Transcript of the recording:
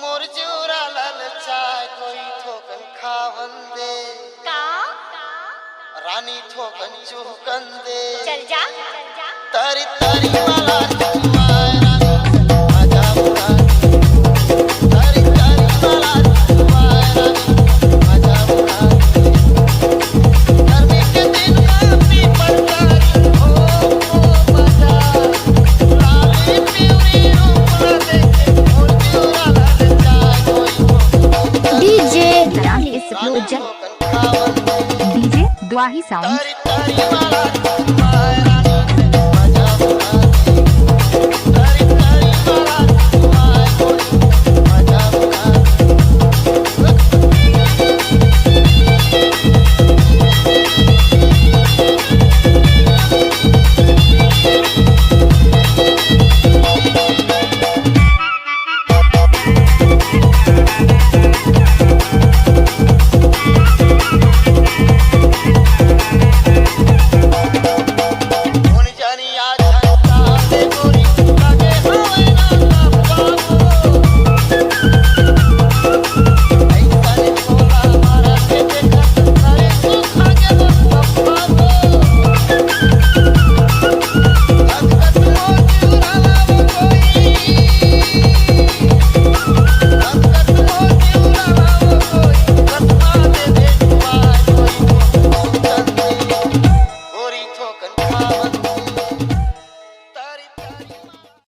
मोर जोरा लाल चाय कोई ठोकन खावन दे का रानी ठोकन चुकन दे चल जा तारी तारी वाला चुमाए रानी मजा उड़ा तारी तारी वाला चुमाए रानी मजा उड़ा गर्मी के दिन काफी पड़तारी हो मजा लाली प्यूरी रूपना देखे मोर जोरा लाल चाय कोई डीजे Dwahi Sounds. तारी तारी वाला